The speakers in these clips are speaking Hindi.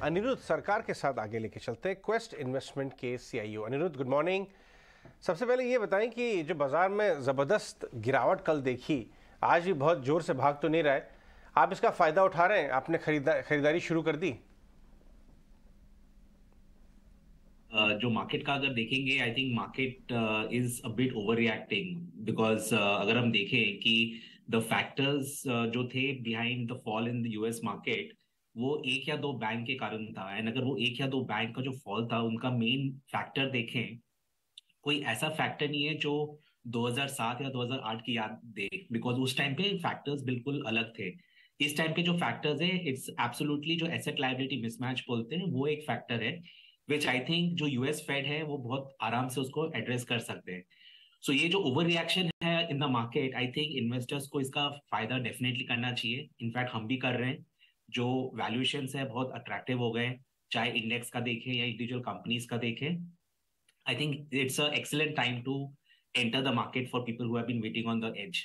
अनिरुद्ध सरकार के साथ आगे लेके चलते हैं। क्वेस्ट इन्वेस्टमेंट के सीईओ अनिरुद्ध, गुड मॉर्निंग। सबसे पहले ये बताएं कि जो बाजार में ज़बरदस्त गिरावट कल देखी, आज भी बहुत जोर से भाग तो नहीं रहा है, आप इसका फ़ायदा उठा रहे हैं? आपने खरीदारी शुरू कर दी? जो मार्केट का अगर देखेंगे, I think market is a bit over reacting because अगर हम देखें कि द फैक्टर्स जो थे behind the fall in the US market, वो एक या दो बैंक के कारण था। एंड अगर वो एक या दो बैंक का जो फॉल था, उनका मेन फैक्टर देखें, कोई ऐसा फैक्टर नहीं है जो 2007 या 2008 की याद दे, बिकॉज उस टाइम पे फैक्टर्स बिल्कुल अलग थे। इस टाइम पे जो फैक्टर्स है, इट्स एब्सोल्युटली जो एसेट लायबिलिटी मिसमैच बोलते हैं, वो एक फैक्टर है विच आई थिंक जो यूएस फेड है वो बहुत आराम से उसको एड्रेस कर सकते हैं। सो ये जो ओवर रिएक्शन है in the market, I think investors को इसका फायदा डेफिनेटली करना चाहिए। इनफैक्ट हम भी कर रहे हैं। जो वैल्यूएशन है बहुत अट्रैक्टिव हो गए, चाहे इंडेक्स का देखें या इंडिविजुअल कंपनीज का देखें। I think it's a excellent time to enter the market for people who have been waiting on the edge.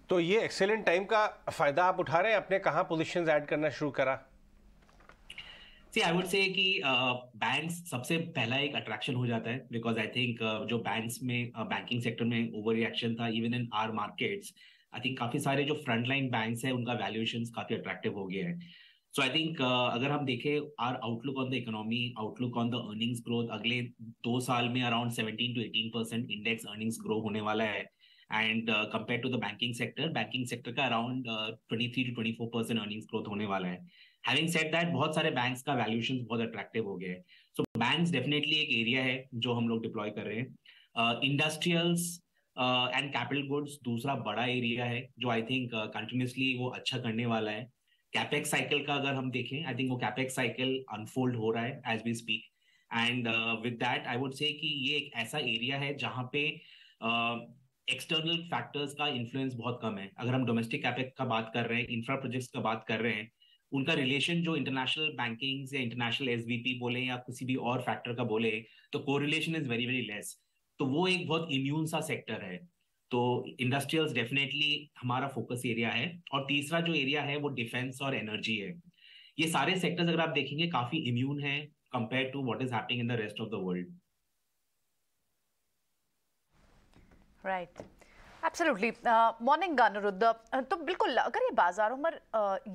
तो ये एक्सेलेंट टाइम का फ़ायदा आप उठा रहे हैं? आपने कहाँ पोजीशंस ऐड करना शुरू करा? See, I would say कि बैंक्स सबसे पहला एक अट्रैक्शन हो जाता है, बिकॉज आई थिंक जो बैंक्स में बैंकिंग सेक्टर में ओवर रिएक्शन था even in are markets, I think काफी सारे जो फ्रंट लाइन बैंक्स है उनका वैल्यूएशन काफी अट्रैक्टिव हो गया है। सो आई थिंक अगर हम देखें our outlook on the economy, outlook on the earnings growth, अगले 2 साल में around 17 to 18% index earnings grow होने वाला है। And compare to the banking sector का अराउंड 23 to 24% अर्निंग्स ग्रोथ होने वाला है। हैविंग सेड दैट, बहुत सारे बैंक्स का वैल्यूएशन बहुत अट्रैक्टिव हो गया है। सो बैंक्स डेफिनेटली एक एरिया है जो हम लोग डिप्लॉय कर रहे हैं। इंडस्ट्रियल्स एंड कैपिटल गुड्स दूसरा बड़ा एरिया है जो आई थिंक कंटिन्यूसली वो अच्छा करने वाला है। कैपेक्स साइकिल का अगर हम देखें, आई थिंक वो कैपेक्स साइकिल अनफोल्ड हो रहा है as we speak. And with that I would say कि ये एक ऐसा एरिया है जहां पे एक्सटर्नल फैक्टर्स का इन्फ्लुएंस बहुत कम है। अगर हम डोमेस्टिक कैपेक्स का बात कर रहे हैं, इंफ्रा प्रोजेक्ट्स का बात कर रहे हैं, उनका रिलेशन जो इंटरनेशनल बैंकिंग या इंटरनेशनल एसवीपी बोले या किसी भी और फैक्टर का बोले, तो correlation is very very less. तो वो एक बहुत इम्यून सा सेक्टर है। तो इंडस्ट्रियल्स डेफिनेटली हमारा फोकस एरिया है। और तीसरा जो एरिया है वो डिफेंस और एनर्जी है। ये सारे सेक्टर्स अगर आप देखेंगे काफी इम्यून है compare to what is happening in the rest of the world. Right, absolutely. Morning Anirudh. तो बिल्कुल, अगर ये बाजारों में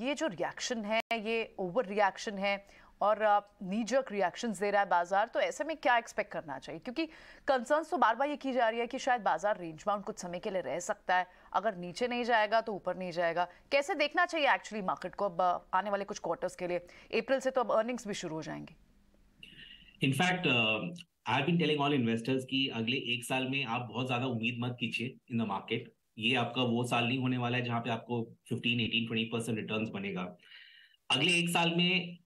ये जो रिएक्शन है, ये ओवर रिएक्शन है और नी जर्क रिएक्शंस दे रहा है बाजार, तो ऐसे में क्या एक्सपेक्ट करना चाहिए? क्योंकि कंसर्न्स तो बार बार ये की जा रही है कि शायद बाजार रेंज बाउंड कुछ समय के लिए रह सकता है, अगर नीचे नहीं जाएगा तो ऊपर नहीं जाएगा। कैसे देखना चाहिए एक्चुअली मार्केट को अब आने वाले कुछ क्वार्टर्स के लिए? अप्रैल से तो अब अर्निंग्स भी शुरू हो जाएंगे। In fact I have been telling all investors कि अगले 1 साल में आप बहुत ज्यादा उम्मीद मत कीजिए इन द मार्केट। ये आपका वो साल नहीं होने वाला है जहां पे आपको 15, 18, 20% रिटर्न्स बनेगा। अगले 1 साल में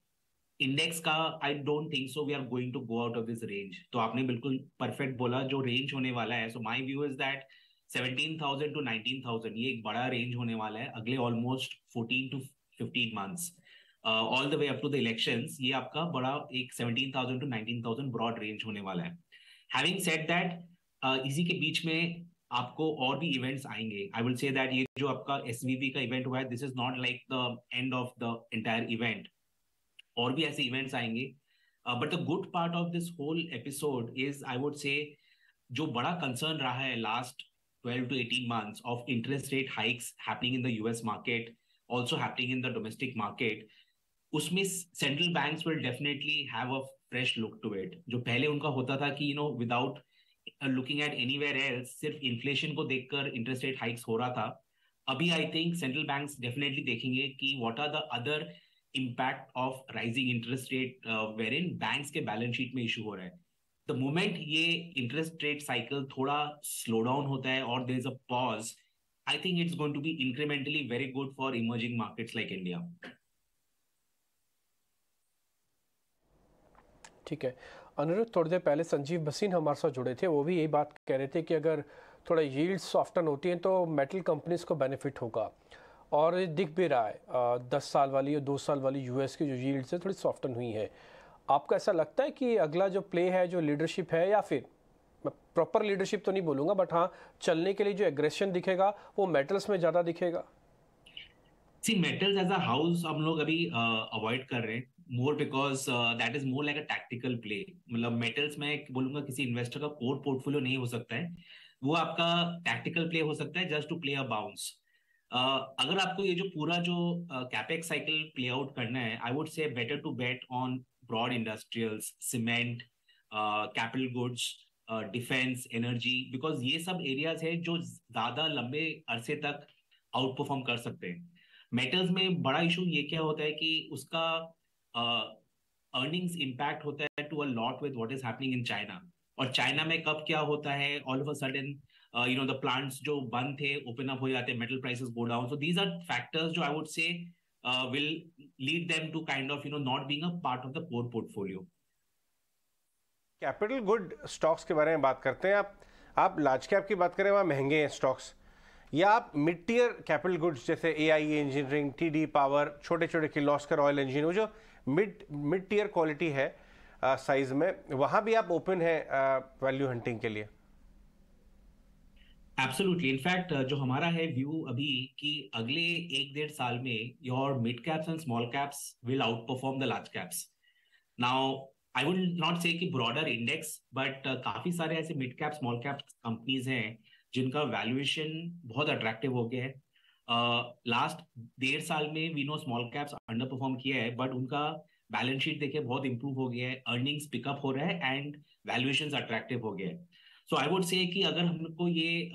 इंडेक्स का I don't think so we are going to go out of this range. तो आपने बिल्कुल परफेक्ट बोला, जो रेंज होने वाला है, so my view is that 17,000 to 19,000 ये एक बड़ा रेंज होने वाला है अगले almost 14 to 15 months, all the way up to the elections. ये आपका बड़ा एक 17,000 to 19,000 ब्रॉड रेंज होने वाला है। हैविंग सेड दैट, इसी के बीच में आपको और भी इवेंट्स आएंगे। आई विल से दैट ये जो आपका एसवीपी का इवेंट हुआ है, this is not like the end of the entire event. और भी ऐसे इवेंट्स आएंगे। But the good part of this whole episode is, I would say, जो बड़ा कंसर्न रहा है last 12 to 18 months of interest rate hikes happening in the US market, also happening in the domestic market, उसमें central banks will definitely have a fresh look to it. जो पहले उनका होता था कि without looking at anywhere else, सिर्फ इन्फ्लेशन को देखकर इंटरेस्ट रेट हाइक्स हो रहा था। अभी I think central banks definitely देखेंगे कि what are the other impact of rising interest rate wherein banks के बैलेंस शीट में इशू हो रहा है। द मोमेंट ये इंटरेस्ट रेट साइकिल थोड़ा स्लो डाउन होता है और there is a pause, I think it's going to be incrementally very good for emerging markets like India. ठीक है अनिरुद्ध, थोड़ी देर पहले संजीव भसीन हमारे साथ जुड़े थे, वो भी यही बात कह रहे थे कि अगर थोड़ा यील्ड सॉफ्टन होती हैं तो मेटल कंपनीज को बेनिफिट होगा। और दिख भी रहा है 10 साल वाली या 2 साल वाली यूएस की जो यील्ड्स है थोड़ी सॉफ्टन हुई है। आपको ऐसा लगता है कि अगला जो प्ले है, जो लीडरशिप है, या फिर मैं प्रॉपर लीडरशिप तो नहीं बोलूँगा, बट हाँ चलने के लिए जो एग्रेशन दिखेगा वो मेटल्स में ज़्यादा दिखेगा? सी मेटल्स एज अ हाउस हम लोग अभी अवॉइड कर रहे हैं, more because that is more like a tactical play. मतलब मेटल्स में बोलूंगा किसी इन्वेस्टर का कोर पोर्टफोलियो नहीं हो सकता है, वो आपका टैक्टिकल प्ले हो सकता है just to play a bounce. अगर आपको ये जो पूरा जो कैपेक्स साइकिल प्ले आउट करना है, I would say better to bet on broad industrials, cement, capital goods, defence, energy, because ये सब एरियाज है जो ज्यादा लंबे अरसे तक आउट परफॉर्म कर सकते हैं। मेटल्स में बड़ा इशू ये क्या होता है कि उसका अर्निंग्स इम्पैक्ट होता है to a lot with what is happening in China. और चाइना में कब क्या होता है, all of a sudden the plants जो बंद थे ओपन अप हो जाते हैं, metal prices go down. So these are factors जो I would say will lead them to kind of not being a part of the core portfolio. Capital good stocks के बारे में बात करते हैं। आप लार्ज कैप की बात करें, वहाँ महंगे हैं स्टॉक्स, या आप मिड टियर कैपिटल गुड्स जैसे AIA इंजीनियरिंग, TD पावर, छोटे छोटे किर्लोस्कर ऑयल इंजीन, वो जो मिड टियर क्वालिटी है साइज में, वहाँ भी आप ओपन है वैल्यू हंटिंग के लिए? एब्सोल्युटली। इनफैक्ट जो हमारा है व्यू अभी कि अगले 1-1.5 साल में your mid caps and small caps will out perform the large caps. Now I would not से कि ब्रॉडर इंडेक्स, बट काफी सारे ऐसे mid cap small cap companies हैं जिनका वैल्यूएशन बहुत अट्रैक्टिव हो गया है। लास्ट 1.5 साल में we know small caps underperform किया है, बट उनका बैलेंस शीट देखिए बहुत इंप्रूव हो गया है, अर्निंग्स पिकअप हो रहा है एंड वैल्यूएशन अट्रैक्टिव हो गया है। सो आई वुड से कि अगर हमको ये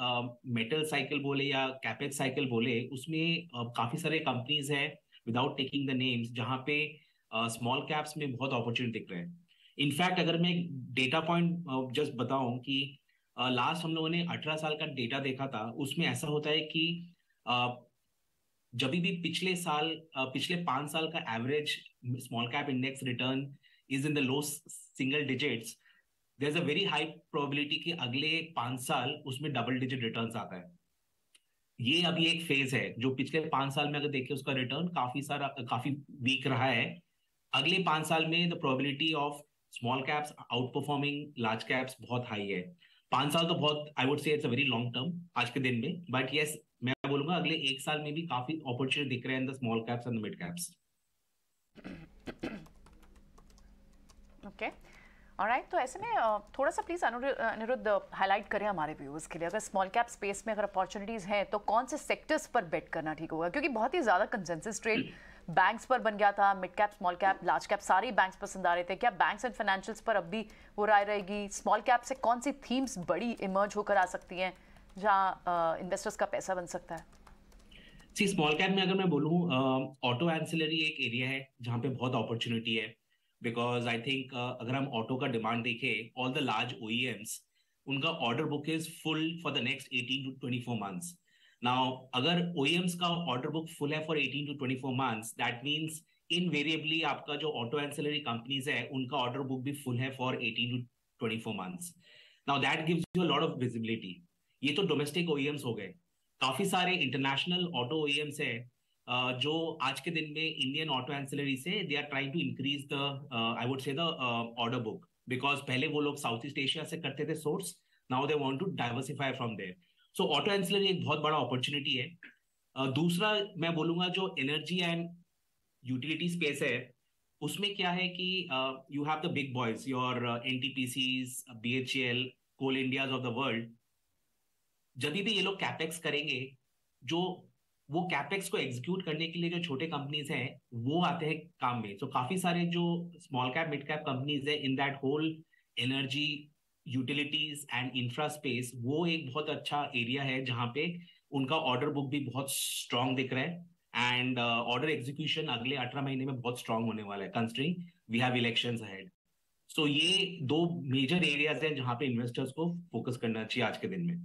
मेटल साइकिल बोले या कैपेक्स साइकिल बोले, उसमें काफी सारे कंपनीज हैं विदाउट टेकिंग द नेम्स जहाँ पे स्मॉल कैप्स में बहुत अपॉर्चुनिटी दिख रहे हैं। इनफैक्ट अगर मैं डेटा पॉइंट जस्ट बताऊं कि लास्ट हम लोगों ने 18 साल का डेटा देखा था, उसमें ऐसा होता है कि जब भी पिछले 5 साल का average small cap index return is in the low single digits, there is a very high probability कि अगले 5 साल उसमें डबल डिजिट रिटर्न्स आता है। ये अभी एक फेज है जो पिछले 5 साल में अगर देखें उसका रिटर्न काफी वीक रहा है। अगले 5 साल में the probability of small caps out performing large caps बहुत हाई है। 5 साल तो बहुत, आई वुड से it's a very long term आज के दिन में, बट यस मैं बोलूंगा अगले 1 साल में भी काफी अपॉर्चुनिटी दिख रहे हैं in the small caps and the mid caps. Okay, alright. तो ऐसे में थोड़ा सा प्लीज अनिरुद्ध हाईलाइट करें हमारे व्यूअर्स के लिए, अगर स्मॉल कैप स्पेस में अगर अपॉर्चुनिटीज हैं तो कौन से सेक्टर्स पर बेट करना ठीक होगा? क्योंकि बहुत ही ज्यादा कंसेंसस ट्रेड बैंक्स पर बन गया था, mid cap, small cap, large cap सारे बैंक्स पसंद आ रहे थे। क्या बैंक्स एंड फाइनेंशियल्स पर अब भी वो राय रहेगी? स्मॉल कैप से कौन सी थीम्स बड़ी इमर्ज होकर आ सकती हैं जहां इन्वेस्टर्स का पैसा बन सकता है? सी स्मॉल कैप में अगर मैं बोलूं, ऑटो एंसिलरी एक एरिया है जहां पे बहुत अपॉर्चुनिटी है, बिकॉज आई थिंक अगर हम ऑटो का डिमांड देखें, ऑल द लार्ज OEMs उनका order book is full for the next 18 to 24 months। Now अगर OEMs का ऑर्डर बुक फुल है for 18 to 24 months, that means invariably आपका जो ऑटो एंसिलरी कंपनीज है उनका ऑर्डर बुक भी फुल है for 18 to 24 months। Now that gives you a lot of visibility. ये तो डोमेस्टिक OEMs हो गए। काफी सारे इंटरनेशनल ऑटो OEMs है जो आज के दिन में इंडियन ऑटो एंसिलरी से they are trying to increase the I would say the order book, because पहले वो लोग साउथ ईस्ट एशिया से करते थे source, now they want to diversify from there. So auto ancillary एक बहुत बड़ा अपॉर्चुनिटी है। दूसरा मैं बोलूंगा जो एनर्जी एंड यूटिलिटी स्पेस है, उसमें क्या है कि you have the big boys, your NTPCs, BHEL, coal India's of the world. जब भी ये लोग कैपेक्स करेंगे, जो वो कैपेक्स को एग्जीक्यूट करने के लिए जो छोटे कंपनीज हैं वो आते हैं काम में। तो काफी सारे जो small cap mid cap companies है in that whole energy, utilities and infra space, वो एक बहुत अच्छा एरिया है जहां पे उनका ऑर्डर बुक भी बहुत स्ट्रांग दिख रहा है एंड ऑर्डर एग्जीक्यूशन अगले 18 महीने में बहुत स्ट्रांग होने वाला है, considering we have elections ahead. So ये 2 मेजर एरियाज हैं जहां पे इन्वेस्टर्स को फोकस करना चाहिए आज के दिन में।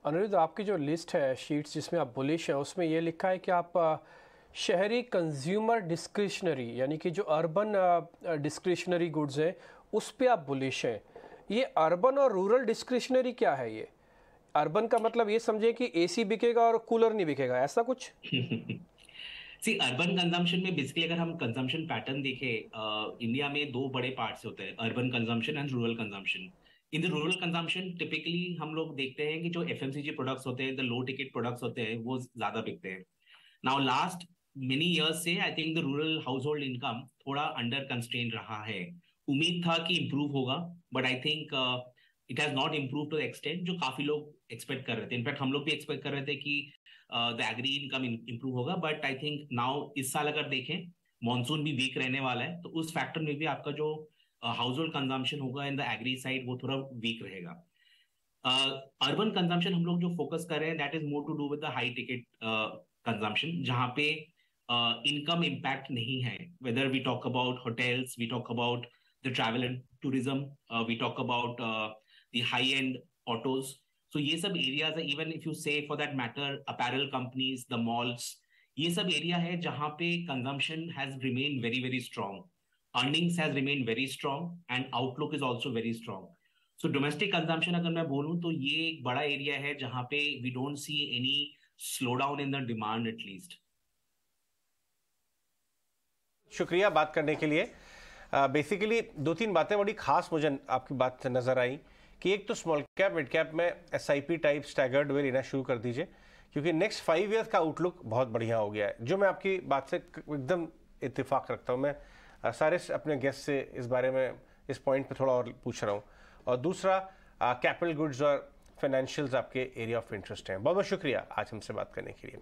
अनिरुद्ध, आपकी जो लिस्ट है शीट्स जिसमें आप बुलिश हैं, उसमें ये लिखा है कि आप शहरी कंज्यूमर डिस्क्रिशनरी यानी कि जो अर्बन डिस्क्रिशनरी गुड्स हैं उस पे आप बुलिश हैं। ये अर्बन और रूरल डिस्क्रिशनरी क्या है? ये अर्बन का मतलब ये समझे कि AC बिकेगा और कूलर नहीं बिकेगा, ऐसा कुछ? सी अर्बन कंजम्पशन में बेसिकली अगर हम कंजम्पशन पैटर्न देखें, इंडिया में 2 बड़े पार्ट्स होते हैं, urban consumption and rural consumption. In the rural consumption typically हम लोग देखते हैं कि जो एफएमसीजी प्रोडक्ट्स होते हैं, द लो टिकट प्रोडक्ट्स होते हैं, वो ज्यादा बिकते हैं. नाउ लास्ट मेनी ईयर्स से I think the rural household income थोड़ा अंडर कंस्ट्रेन रहा है. उम्मीद था कि इम्प्रूव होगा, but I think it has not improve to the extent जो काफी लोग एक्सपेक्ट कर रहे थे. इनफैक्ट हम लोग भी एक्सपेक्ट कर रहे थे कि द एग्री इनकम इम्प्रूव होगा, बट आई थिंक नाउ इस साल अगर देखें मॉनसून भी वीक रहने वाला है, तो उस फैक्टर में भी आपका जो हाउस होल्ड कंजम्पशन होगा इन द एग्री साइड वो थोड़ा वीक रहेगा. अर्बन कंजम्पशन हम लोग जो फोकस कर रहे हैं that is more to do with the high ticket consumption, जहां पे इनकम इम्पैक्ट नहीं है. Whether we talk about hotels, we talk about the travel and tourism, we talk about the high end autos. So ये सब एरियाज है, even if you say for that matter apparel companies, the malls, ये सब एरिया है जहां पे consumption has remain very very strong, earnings has remain very strong and outlook is also very strong. So domestic consumption अगर मैं बोलूं तो ये एक बड़ा एरिया है जहां पे we don't see any slowdown in the demand at least. शुक्रिया बात करने के लिए. बेसिकली दो तीन बातें बड़ी खास मुझे आपकी बात से नजर आई कि एक तो स्मॉल कैप मिड कैप में एसआईपी टाइप स्टैगर्ड वे लेना शुरू कर दीजिए, क्योंकि नेक्स्ट 5 ईयर्स का आउटलुक बहुत बढ़िया हो गया है, जो मैं आपकी बात से एकदम इत्तेफाक रखता हूँ. मैं सारे अपने गेस्ट से इस बारे में इस पॉइंट पे थोड़ा और पूछ रहा हूँ. और दूसरा कैपिटल गुड्स और फाइनेंशियल्स आपके एरिया ऑफ इंटरेस्ट हैं. बहुत बहुत शुक्रिया आज हमसे बात करने के लिए.